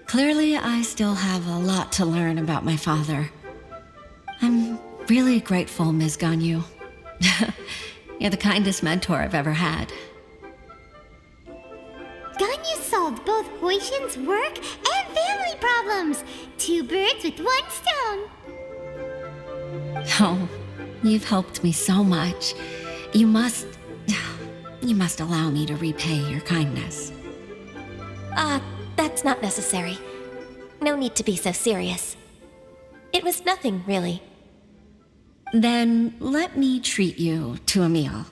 Clearly, I still have a lot to learn about my father. I'm really grateful, Ms. Gань Yuy. You're the kindest mentor I've ever had. Gань Yuy solved both Huixin's work and family problems. 2 birds with 1 stone. Oh, you've helped me so much. You must allow me to repay your kindness. That's not necessary. No need to be so serious. It was nothing, really. Then let me treat you to a meal.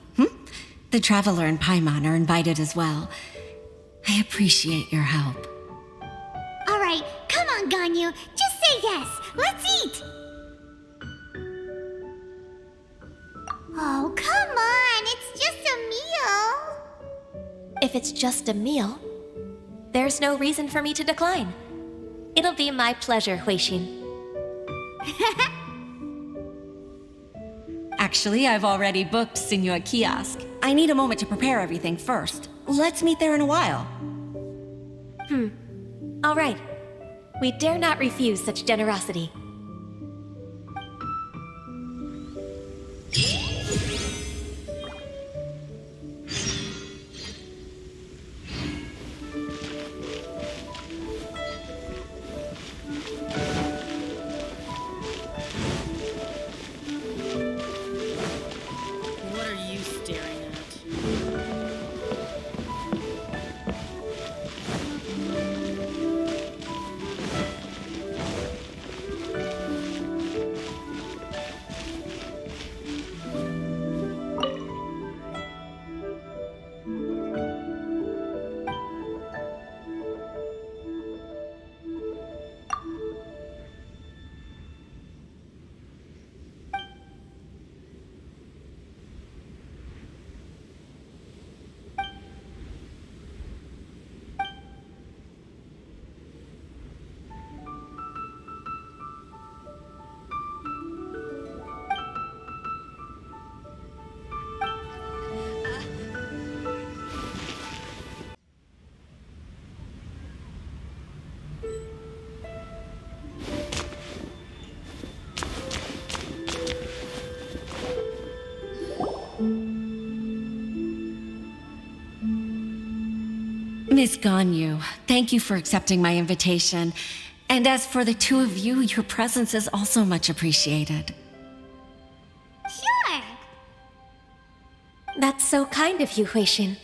The Traveler and Paimon are invited as well. I appreciate your help. All right, come on, Gань Yuy. Just say yes. Let's eat. Oh, come on. It's just a meal. If it's just a meal, there's no reason for me to decline. It'll be my pleasure, Huixin. Actually, I've already booked Signor Kiosk. I need a moment to prepare everything first. Let's meet there in a while. All right. We dare not refuse such generosity. What are you staring at? Miss Gань Yuy, thank you for accepting my invitation. And as for the 2 of you, your presence is also much appreciated. Sure. That's so kind of you, Huixin.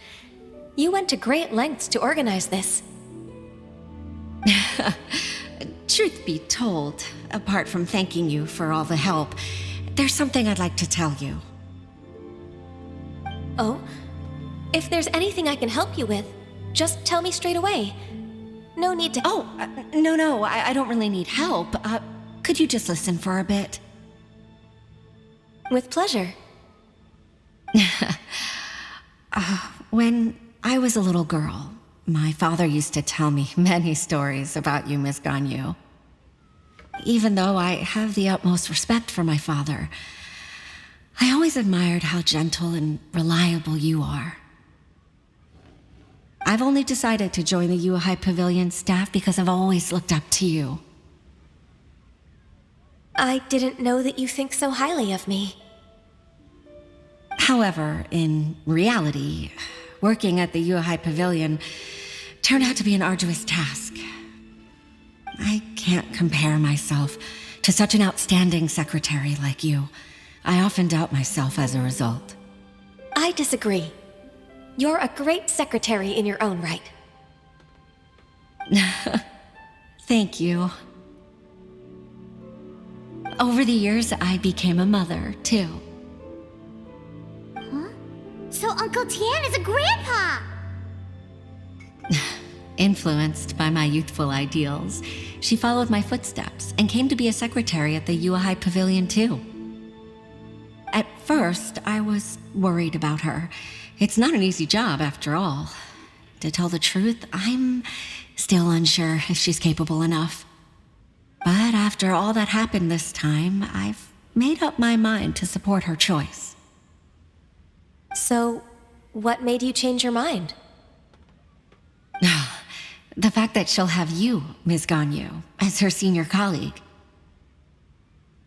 You went to great lengths to organize this. Truth be told, apart from thanking you for all the help, there's something I'd like to tell you. Oh? If there's anything I can help you with, just tell me straight away. No need to— No, I don't really need help. Could you just listen for a bit? With pleasure. When I was a little girl, my father used to tell me many stories about you, Miss Gань Yuy. Even though I have the utmost respect for my father, I always admired how gentle and reliable you are. I've only decided to join the Yuhai Pavilion staff because I've always looked up to you. I didn't know that you think so highly of me. However, in reality, working at the Yuhai Pavilion turned out to be an arduous task. I can't compare myself to such an outstanding secretary like you. I often doubt myself as a result. I disagree. You're a great secretary in your own right. Thank you. Over the years, I became a mother, too. Huh? So Uncle Tian is a grandpa! Influenced by my youthful ideals, she followed my footsteps and came to be a secretary at the Yuhai Pavilion, too. At first, I was worried about her. It's not an easy job, after all. To tell the truth, I'm still unsure if she's capable enough. But after all that happened this time, I've made up my mind to support her choice. So, what made you change your mind? The fact that she'll have you, Ms. Gань Yuy, as her senior colleague.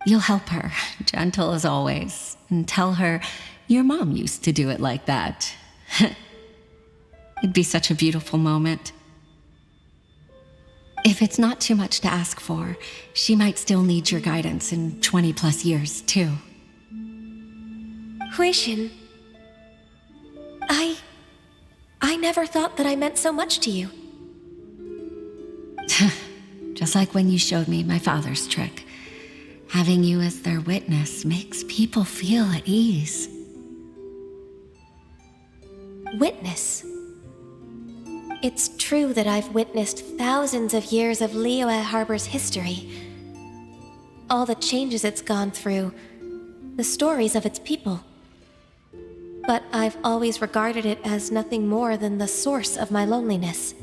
You'll help her, gentle as always, and tell her your mom used to do it like that. It'd be such a beautiful moment. If it's not too much to ask for, she might still need your guidance in 20+ years, too. Huixin, I never thought that I meant so much to you. Just like when you showed me my father's trick. Having you as their witness makes people feel at ease. Witness? It's true that I've witnessed thousands of years of Liyue Harbor's history. All the changes it's gone through, the stories of its people. But I've always regarded it as nothing more than the source of my loneliness.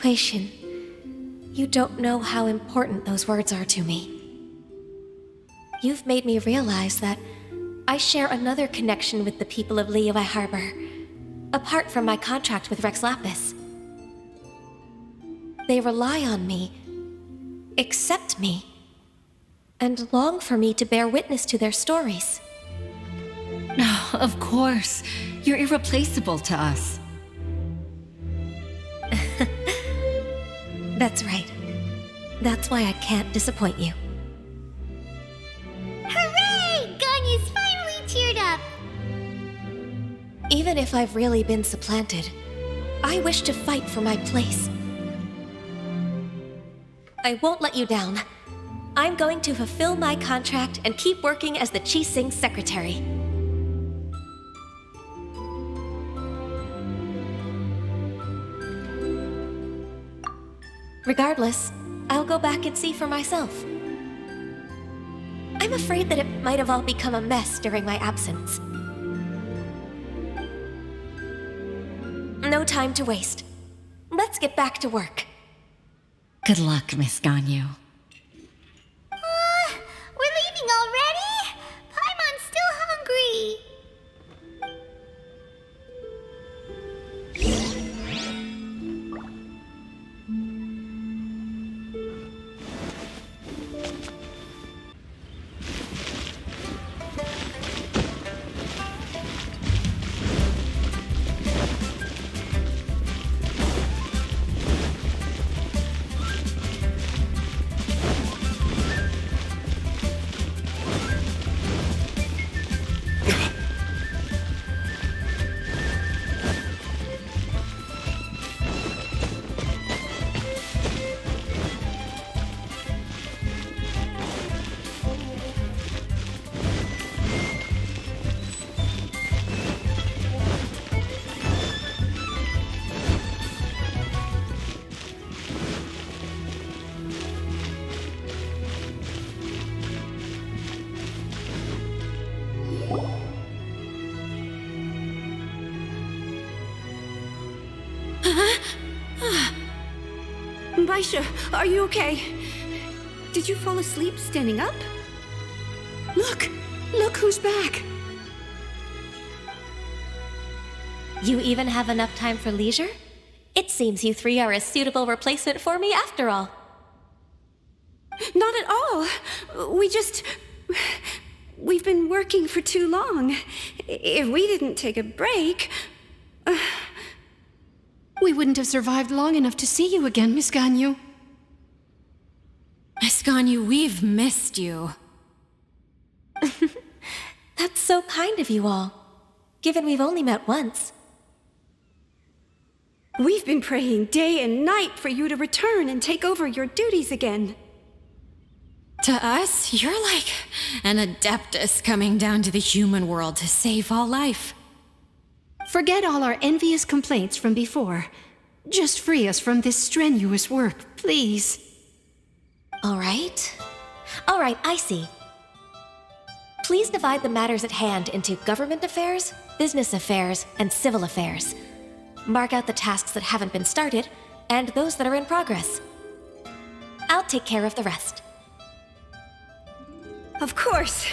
Huixin, you don't know how important those words are to me. You've made me realize that I share another connection with the people of Liyue Harbor, apart from my contract with Rex Lapis. They rely on me, accept me, and long for me to bear witness to their stories. No, of course. You're irreplaceable to us. That's right. That's why I can't disappoint you. Hooray! Ganyu's finally cheered up! Even if I've really been supplanted, I wish to fight for my place. I won't let you down. I'm going to fulfill my contract and keep working as the Qixing's secretary. Regardless, I'll go back and see for myself. I'm afraid that it might have all become a mess during my absence. No time to waste. Let's get back to work. Good luck, Miss Gань Yuy. We're leaving already? Paimon's still hungry. Baisha, are you okay? Did you fall asleep standing up? Look! Look who's back! You even have enough time for leisure? It seems you three are a suitable replacement for me after all. Not at all. We've been working for too long. If we didn't take a break... We wouldn't have survived long enough to see you again, Miss Gань Yuy. Miss Gань Yuy, we've missed you. That's so kind of you all, given we've only met once. We've been praying day and night for you to return and take over your duties again. To us, you're like an adeptus coming down to the human world to save all life. Forget all our envious complaints from before. Just free us from this strenuous work, please. All right, I see. Please divide the matters at hand into government affairs, business affairs, and civil affairs. Mark out the tasks that haven't been started, and those that are in progress. I'll take care of the rest. Of course.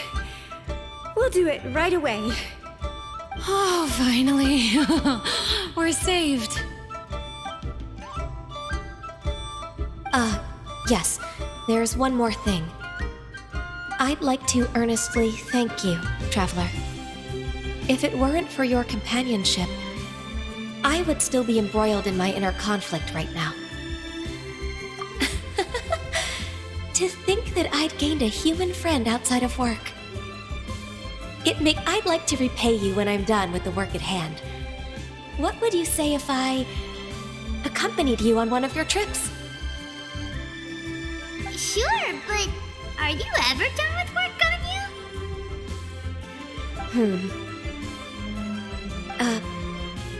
We'll do it right away. Oh, finally. We're saved. Yes, there's one more thing. I'd like to earnestly thank you, Traveler. If it weren't for your companionship, I would still be embroiled in my inner conflict right now. To think that I'd gained a human friend outside of work. I'd like to repay you when I'm done with the work at hand. What would you say if I accompanied you on one of your trips? Sure, but are you ever done with work, Ganyu?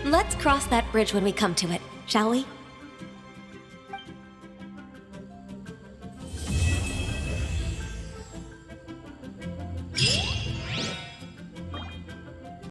Let's cross that bridge when we come to it, shall we?